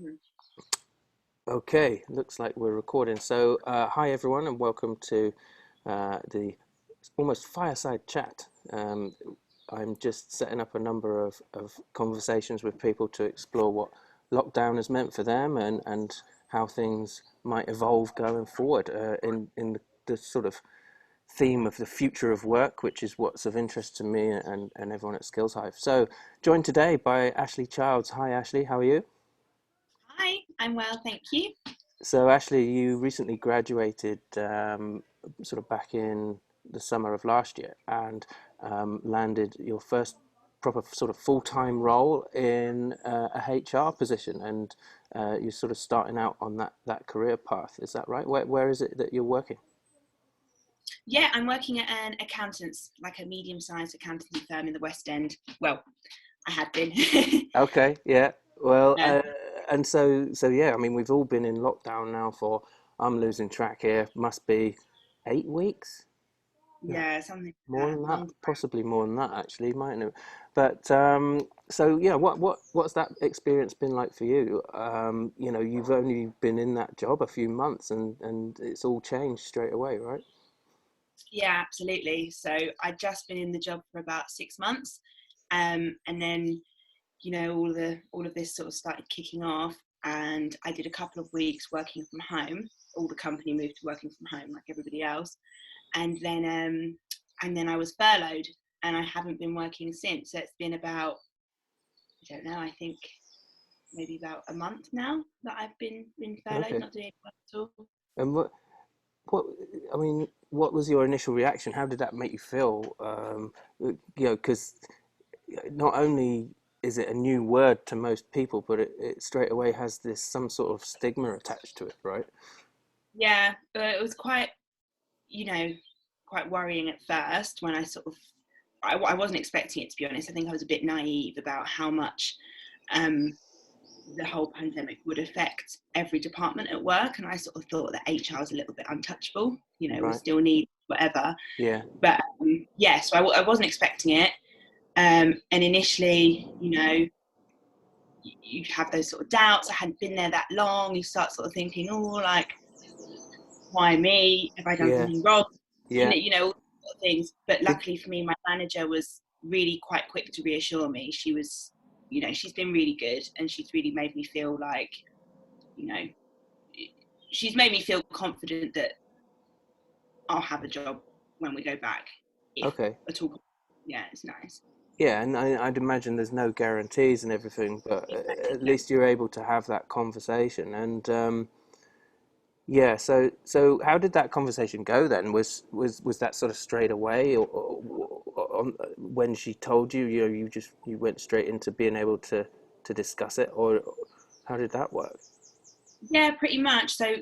Mhm. Okay, looks like we're recording. So, hi everyone, and welcome to the almost fireside chat. I'm just setting up a number of conversations with people to explore what lockdown has meant for them and how things might evolve going forward in the sort of theme of the future of work, which is what's of interest to me and everyone at Skills Hive. So, joined today by Ashleigh Childs. Hi, Ashleigh, how are you? Hi, I'm well, thank you. So, Ashley, you recently graduated sort of back in the summer of last year and landed your first proper sort of full-time role in a HR position, and you're sort of starting out on that career path. Is that right? Where is it that you're working? Yeah, I'm working at an accountant's, like a medium-sized accountancy firm in the West End. Well, I had been. Okay, yeah. Well, Yeah, and so yeah. I mean, we've all been in lockdown now for, I'm losing track here. Must be 8 weeks. No, yeah, something more like than that. that, Long. possibly more than that actually, mightn't it? But so yeah, what's that experience been like for you? You've only been in that job a few months and it's all changed straight away, right? Yeah, absolutely. So I'd just been in the job for about 6 months, and then all of this sort of started kicking off, and I did a couple of weeks working from home. All the company moved to working from home, like everybody else, and then I was furloughed, and I haven't been working since. So it's been about, I don't know, I think maybe about a month now that I've been furloughed, Okay. not doing work at all. And what I mean, what was your initial reaction? How did that make you feel? Because not only is it a new word to most people, but it straight away has this some sort of stigma attached to it, right? Yeah, but it was quite, you know, quite worrying at first when I wasn't expecting it, to be honest. I think I was a bit naive about how much um, the whole pandemic would affect every department at work, and I sort of thought that HR was a little bit untouchable. We Right. still need whatever, Yeah. but yeah, so I wasn't expecting it. And initially, you have those sort of doubts. I hadn't been there that long. You start sort of thinking, oh, like, why me? Have I done Yeah. something wrong? Yeah. All sort of things. But Did luckily for me, my manager was really quite quick to reassure me. She was, she's been really good, and she's really made me feel like, you know, she's made me feel confident that I'll have a job when we go back, if okay. at all. Yeah, it's nice. Yeah, and I'd imagine there's no guarantees and everything, but at Exactly. least you're able to have that conversation. And yeah, so how did that conversation go then? Was that sort of straight away, or when she told you, you went straight into being able to discuss it, or how did that work? Yeah, pretty much. So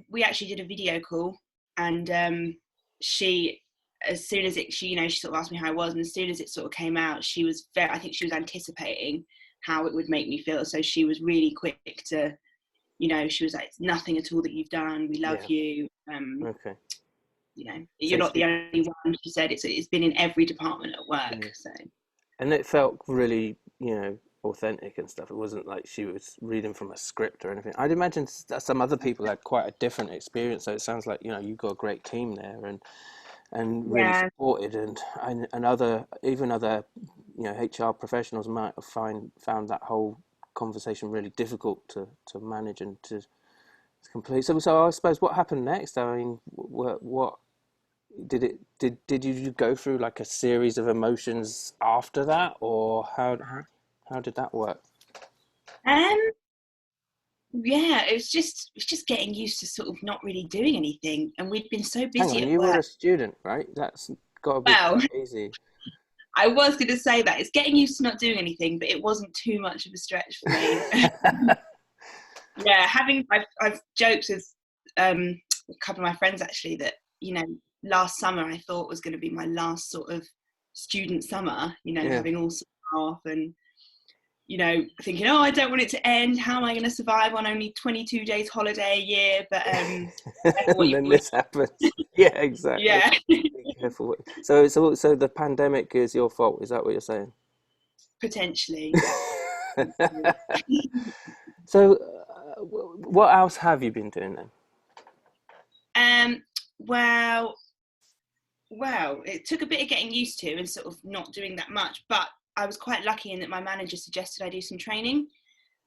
we actually did a video call, and she, as soon as she sort of asked me how I was, and as soon as it sort of came out, she was very, I think she was anticipating how it would make me feel. So she was really quick to, she was like, it's nothing at all that you've done. We love Yeah. you. Okay. You're So not she, the only one. She said it's been in every department at work. yeah. So And it felt really, authentic and stuff. It wasn't like she was reading from a script or anything. I'd imagine that some other people had quite a different experience. So it sounds like, you've got a great team there and really yeah, supported and other even other HR professionals might have found that whole conversation really difficult to manage and to complete. So I suppose what happened next? I mean, what did it did you go through like a series of emotions after that, or how did that work? um, yeah, it was just getting used to sort of not really doing anything, and we'd been so Hang busy on, at you were work. a student, right? That's got to be Well, quite easy. I was going to say that it's getting used to not doing anything, but it wasn't too much of a stretch for me. Yeah, I've joked with a couple of my friends actually that last summer I thought was going to be my last sort of student summer. Yeah. Having all summer off and thinking, oh, I don't want it to end. How am I going to survive on only 22 days holiday a year? But careful what And you then wish. this happens. Yeah, exactly. Yeah, Be careful. So the pandemic is your fault. Is that what you're saying? potentially. So what else have you been doing then? Um, well, well, it took a bit of getting used to and sort of not doing that much, but I was quite lucky in that my manager suggested I do some training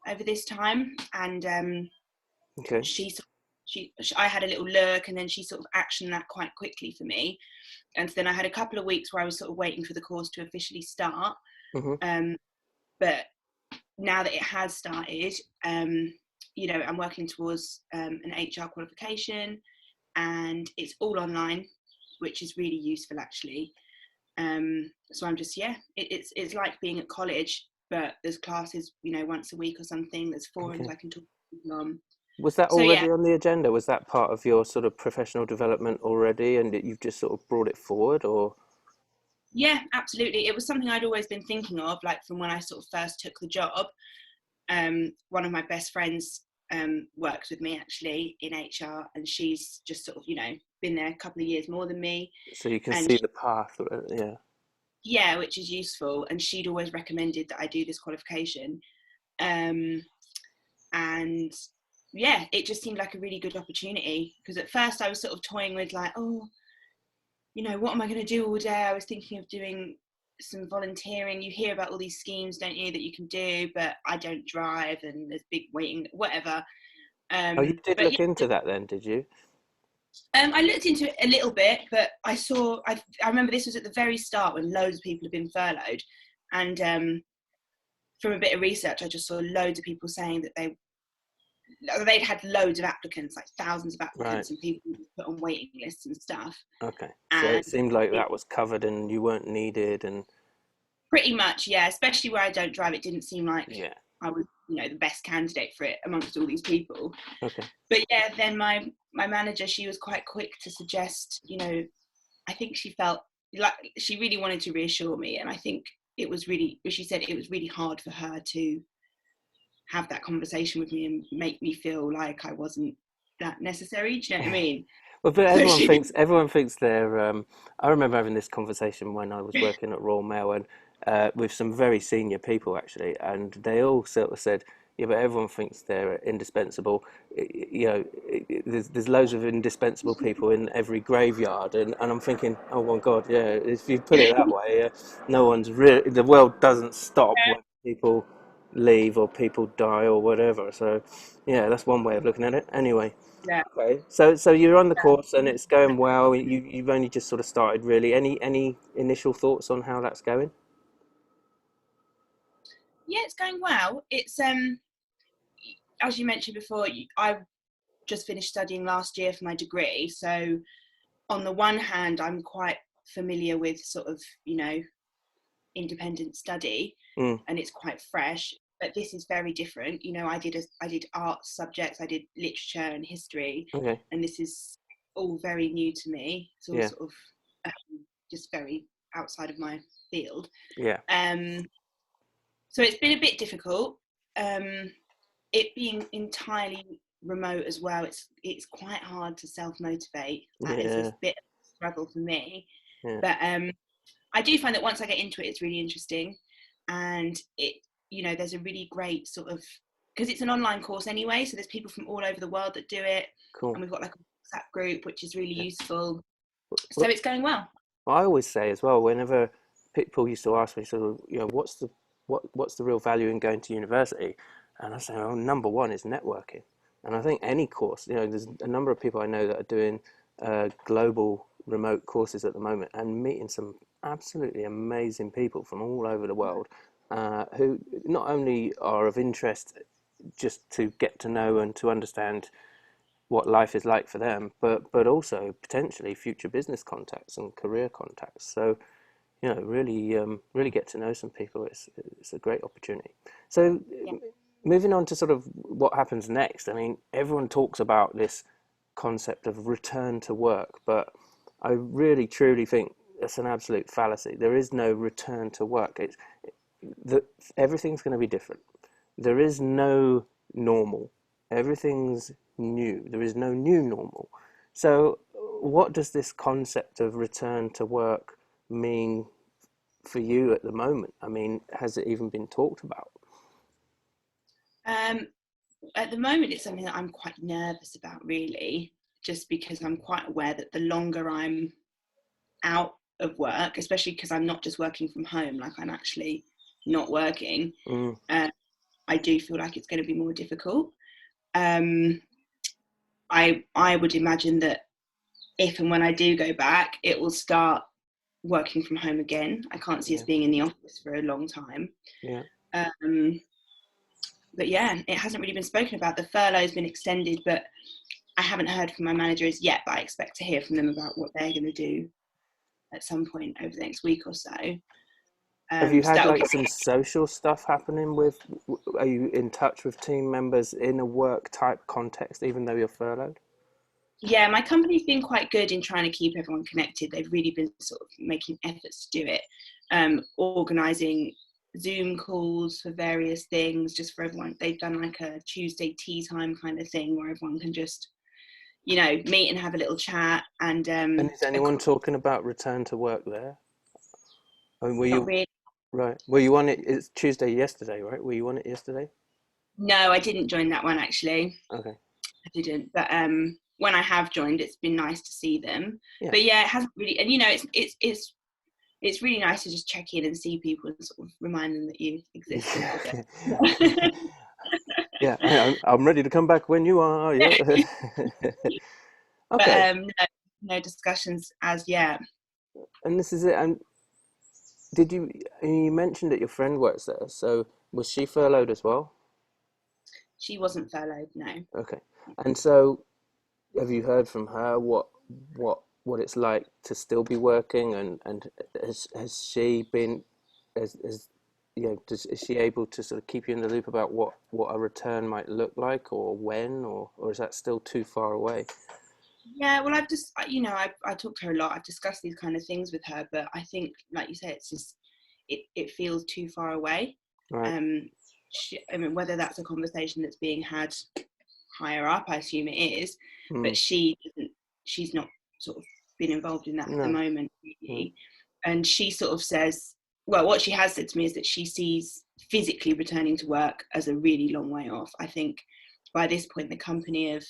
over this time, and Okay. she, I had a little look, and then she sort of actioned that quite quickly for me, and then I had a couple of weeks where I was sort of waiting for the course to officially start, Mm-hmm. but now that it has started, I'm working towards an HR qualification, and it's all online, which is really useful actually. So I'm just it's like being at college, but there's classes once a week or something. There's forums Okay. I can talk to people on. Was that So yeah, already on the agenda? Was that part of your sort of professional development already, and you've just sort of brought it forward, or? yeah, absolutely. It was something I'd always been thinking of, like from when I sort of first took the job. One of my best friends works with me actually in HR, and she's just sort of been there a couple of years more than me, So you can and see the path, yeah. yeah, which is useful. And she'd always recommended that I do this qualification, um, and yeah, it just seemed like a really good opportunity, because at first I was sort of toying with like, oh, what am I going to do all day? I was thinking of doing some volunteering. You hear about all these schemes, don't you, that you can do, but I don't drive and there's big waiting, whatever. Oh, you did But look yeah, into that then, did you? I looked into it a little bit, but I remember this was at the very start when loads of people had been furloughed, and from a bit of research, I just saw loads of people saying that they'd had loads of applicants, like thousands of Right. applicants, and people put on waiting lists and stuff. Okay. So And it seemed like it, that was covered and you weren't needed, and pretty much, yeah, especially where I don't drive, it didn't seem like yeah. I was, the best candidate for it amongst all these people. Okay. But yeah, then my manager, she was quite quick to suggest, I think she felt like she really wanted to reassure me, and I think she said it was really hard for her to have that conversation with me and make me feel like I wasn't that necessary. Do you know what I mean? Well, but So she, everyone thinks they're. I remember having this conversation when I was working at Royal Mail and with some very senior people actually, and they all sort of said, "Yeah, but everyone thinks they're indispensable. There's loads of indispensable people in every graveyard," and I'm thinking, "Oh my God, yeah. If you put it that way, no one's really. The world doesn't stop when people leave or people die or whatever. So, yeah, that's one way of looking at it. Anyway." yeah, Okay, so you're on the course and it's going well. You've only just sort of started, really. Any initial thoughts on how that's going? yeah, it's going well. It's as you mentioned before, I just finished studying last year for my degree. So on the one hand, I'm quite familiar with sort of, independent study, Mm, and it's quite fresh. But this is very different. I did art subjects, I did literature and history, okay, and this is all very new to me. It's all yeah, sort of just very outside of my field. yeah, Um, so it's been a bit difficult. It being entirely remote as well, it's quite hard to self motivate. That is a yeah, bit of a struggle for me. yeah, But I do find that once I get into it, it's really interesting, and there's a really great sort of, because it's an online course anyway, so there's people from all over the world that do it, and cool. we've got like a WhatsApp group which is really Yeah. useful. So Well, it's going well. I always say as well, whenever people used to ask me, sort of, what's the real value in going to university? And I say, well, number one is networking. And I think any course, there's a number of people I know that are doing global remote courses at the moment and meeting some absolutely amazing people from all over the world who not only are of interest just to get to know and to understand what life is like for them, but also potentially future business contacts and career contacts. So really really get to know some people. It's a great opportunity. So Yeah. moving on to sort of what happens next. I mean, everyone talks about this concept of return to work, but I really truly think it's an absolute fallacy. There is no return to work. It's that everything's going to be different. There is no normal. Everything's new. There is no new normal. So, what does this concept of return to work mean for you at the moment? I mean, has it even been talked about? Um, at the moment, it's something that I'm quite nervous about, really, just because I'm quite aware that the longer I'm out of work, especially because I'm not just working from home, like I'm actually not working, Mm. I do feel like it's going to be more difficult. Um, I would imagine that if and when I do go back, it will start working from home again. I can't see us Yeah. being in the office for a long time. Yeah. But yeah, it hasn't really been spoken about. The furlough's been extended, but I haven't heard from my managers yet, but I expect to hear from them about what they're going to do at some point over the next week or so. Have you So had that'll like give. some social stuff happening with, are you in touch with team members in a work type context, even though you're furloughed? Yeah, my company's been quite good in trying to keep everyone connected. They've really been sort of making efforts to do it, organising Zoom calls for various things, just for everyone. They've done like a Tuesday tea time kind of thing where everyone can just, meet and have a little chat. And And is anyone talking about return to work there? I mean, were not you, really. right? Were you on it? It's Tuesday yesterday, right? Were you on it yesterday? No, I didn't join that one actually. Okay. I didn't, but when I have joined, it's been nice to see them. Yeah. But yeah, it hasn't really, and it's really nice to just check in and see people and sort of remind them that you exist a little bit. Yeah. Yeah. I'm ready to come back when you are. Yeah. But Okay. no discussions as yet. And this is it. And did you mentioned that your friend works there, so was she furloughed as well? She wasn't furloughed, no. Okay. And so have you heard from her what it's like to still be working, and has she been, as is she able to sort of keep you in the loop about what a return might look like, or when, or is that still too far away? Yeah, well, I've just, I talk to her a lot. I've discussed these kind of things with her, but I think, like you say, it's just, it feels too far away. Right. I mean, whether that's a conversation that's being had higher up, I assume it is, Mm. but she's not sort of been involved in that at the No. moment, Mm. really. And she sort of says, well, what she has said to me is that she sees physically returning to work as a really long way off. I think by this point, the company have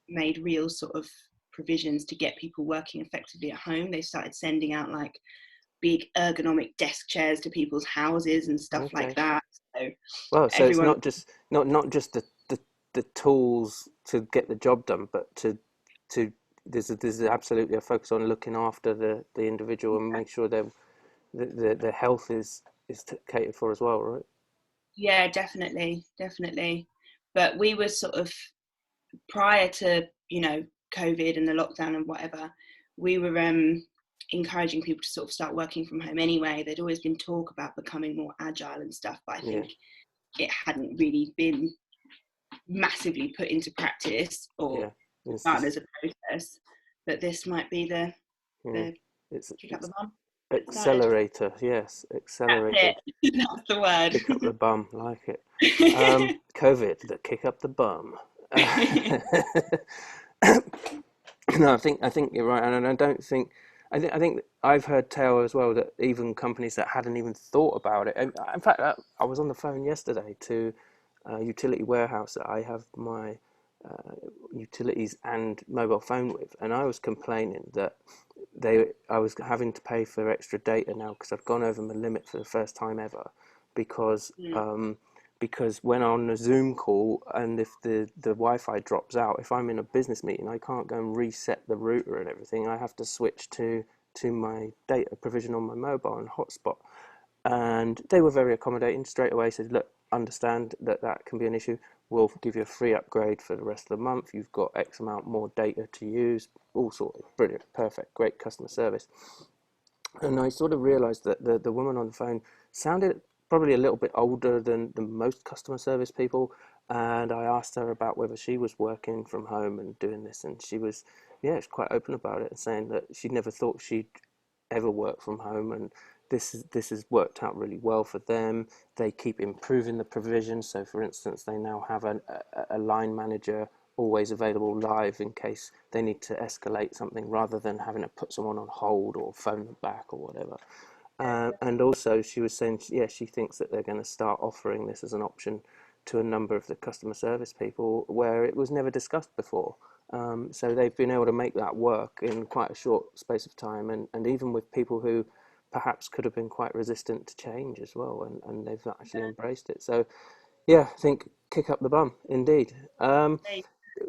made real sort of provisions to get people working effectively at home. They started sending out like big ergonomic desk chairs to people's houses and stuff like Okay. that. So Well, so it's everyone, not just the tools to get the job done, but to there's absolutely a focus on looking after the individual and make sure their health is catered for as well, right? yeah, definitely. But we were sort of prior to COVID and the lockdown and whatever, we were encouraging people to sort of start working from home anyway. There'd always been talk about becoming more agile and stuff, but I Yeah. think it hadn't really been massively put into practice or Yeah. It's done just as a process. But this might be yeah. the It's kick up the bum, get started. accelerator. Yes, That's accelerator. it. That's the word. Kick up the bum, like it. COVID, the kick up the bum. No, I think you're right, and I don't think. I think I've heard tell as well that even companies that hadn't even thought about it. In fact, I was on the phone yesterday to a utility warehouse that I have my utilities and mobile phone with, and I was complaining that I was having to pay for extra data now because I've gone over my limit for the first time ever, because Mm. because when on a Zoom call and if the Wi-Fi drops out, if I'm in a business meeting, I can't go and reset the router and everything. I have to switch to my data provision on my mobile and hotspot. And they were very accommodating straight away. Said, look, understand that can be an issue. We'll give you a free upgrade for the rest of the month. You've got X amount more data to use. All sorts of brilliant, perfect, great customer service. And I sort of realised that the woman on the phone sounded probably a little bit older than most customer service people. And I asked her about whether she was working from home and doing this, and she was, yeah, she's quite open about it and saying that she'd never thought she'd ever work from home, and this has worked out really well for them. They keep improving the provision. So, for instance, they now have a line manager always available live in case they need to escalate something, rather than having to put someone on hold or phone them back or whatever. And also, she was saying, yeah, she thinks that they're going to start offering this as an option to a number of the customer service people where it was never discussed before. So they've been able to make that work in quite a short space of time, and even with people who perhaps could have been quite resistant to change as well, and they've actually embraced it. So yeah, I think kick up the bum, indeed.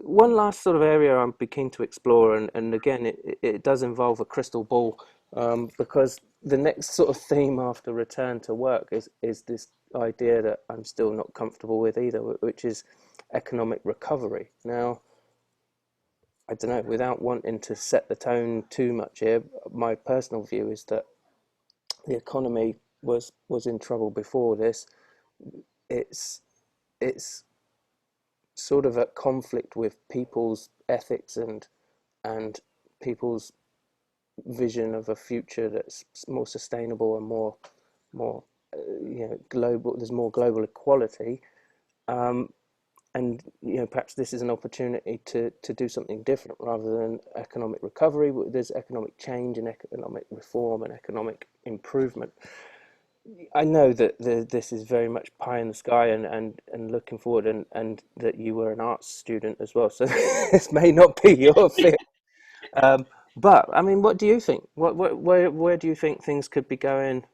One last sort of area I'm be keen to explore, and again, it does involve a crystal ball, because the next sort of theme after return to work is this idea that I'm still not comfortable with either, which is economic recovery. Now, I don't know, without wanting to set the tone too much here, my personal view is that the economy was in trouble before this. It's it's sort of at conflict with people's ethics and people's vision of a future that's more sustainable and more global. There's more global equality, and perhaps this is an opportunity to do something different rather than economic recovery. There's economic change and economic reform and economic improvement. I know that this is very much pie in the sky and looking forward, and that you were an arts student as well, so this may not be your field. Um, but I mean, what do you think? Where do you think things could be going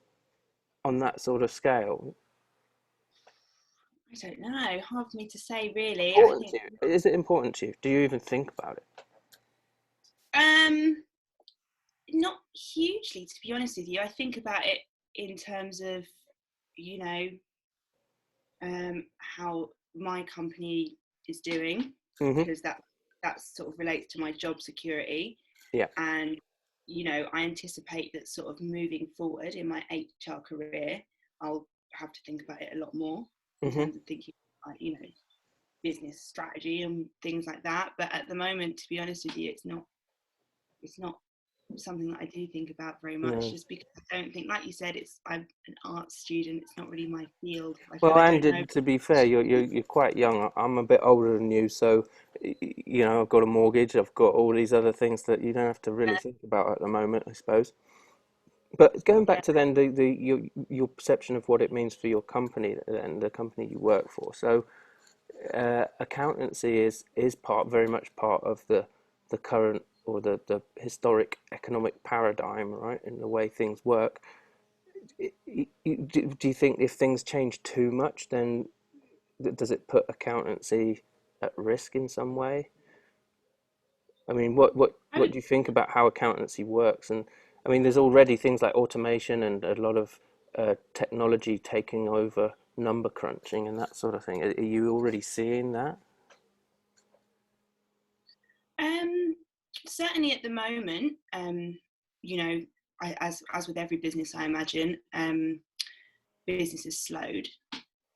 on that sort of scale? I don't know. Hard for me to say, really. I Important think to you? Is it important to you? Do you even think about it? um, not hugely, to be honest with you. I think about it in terms of, you know, how my company is doing, Hmm. because that sort of relates to my job security. Yeah. And I anticipate that sort of moving forward in my HR career, I'll have to think about it a lot more in Hmm. terms of thinking like, business strategy and things like that. But at the moment, to be honest with you, it's not something that I do think about very much, No. just because I don't think, like you said, I'm an art student. It's not really my field. Well, I and don't know. to be fair, you're quite young. I'm a bit older than you, so I've got a mortgage. I've got all these other things that you don't have to really think about at the moment, I suppose. But going back Yeah. to then your perception of what it means for your company and the company you work for. So accountancy is very much part of the current or the historic economic paradigm, right, in the way things work. Do you think if things change too much, then does it put accountancy at risk in some way? I mean, I what would, do you think about how accountancy works? And I mean, there's already things like automation and a lot of technology taking over number crunching and that sort of thing. Are you already seeing that? um, certainly at the moment, you know, as with every business, I imagine, business is slowed.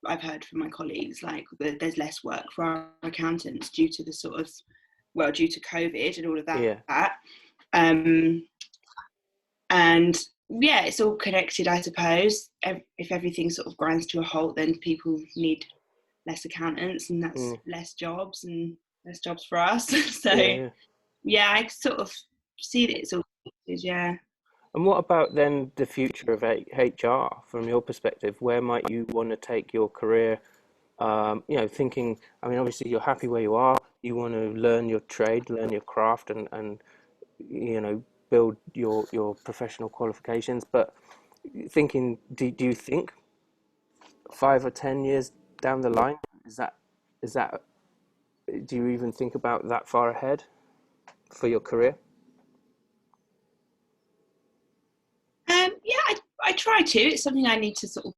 I've heard from my colleagues like there's less work for our accountants due to due to COVID and all of Yeah. that. Um, and yeah, it's all connected, I suppose. If everything sort of grinds to a halt, then people need less accountants, and that's Mm. less jobs for us. Yeah, So yeah. yeah, I sort of see that it's all connected. Yeah. And what about then the future of HR from your perspective? Where might you want to take your career? Thinking, I mean, obviously you're happy where you are. You want to learn your trade, learn your craft, and build your professional qualifications. But thinking, do you think 5 or 10 years down the line, is that do you even think about that far ahead for your career? Yeah, I try to. It's something I need to sort of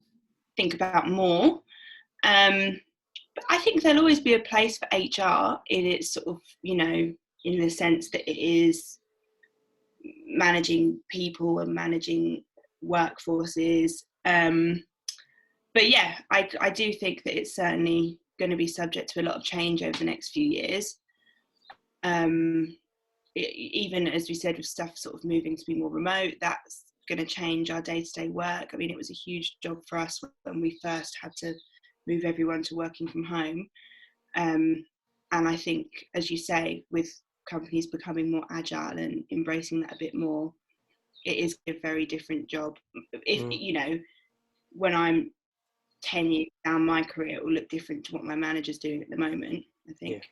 think about more. Um, but I think there'll always be a place for HR in its sort of, in the sense that it is managing people and managing workforces. But yeah, I do think that it's certainly going to be subject to a lot of change over the next few years. Um, Even as we said, with stuff sort of moving to be more remote, that's going to change our day-to-day work. I mean, it was a huge job for us when we first had to move everyone to working from home. And I think, as you say, with companies becoming more agile and embracing that a bit more, it is a very different job. If Mm. when I'm 10 years down my career, it will look different to what my manager's doing at the moment, I Yeah. think.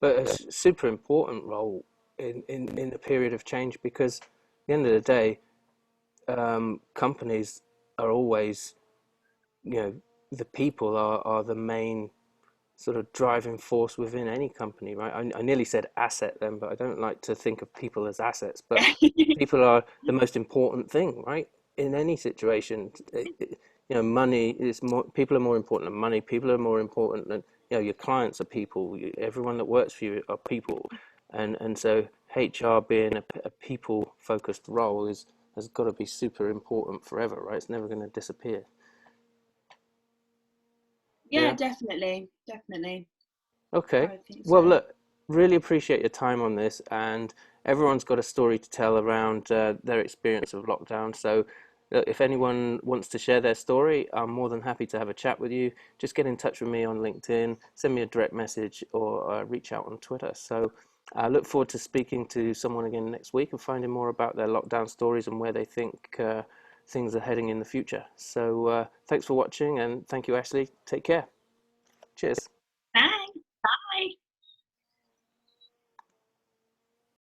But a super important role in a period of change, because at the end of the day, companies are always, you know, the people are the main sort of driving force within any company, right? I nearly said asset then, but I don't like to think of people as assets. But people are the most important thing, right? In any situation, you know, money is more. People are more important than money. People are more important than, you know, your clients are people. Everyone that works for you are people, and so HR being a people focused role is has got to be super important forever, right? It's never going to disappear. Yeah, Yeah. definitely, definitely. Okay. I think Well, so. look, really appreciate your time on this, and everyone's got a story to tell around their experience of lockdown. So, if anyone wants to share their story, I'm more than happy to have a chat with you. Just get in touch with me on LinkedIn, send me a direct message, or reach out on Twitter. So, I look forward to speaking to someone again next week and finding more about their lockdown stories and where they think things are heading in the future. So, thanks for watching, and thank you, Ashleigh. Take care. Cheers.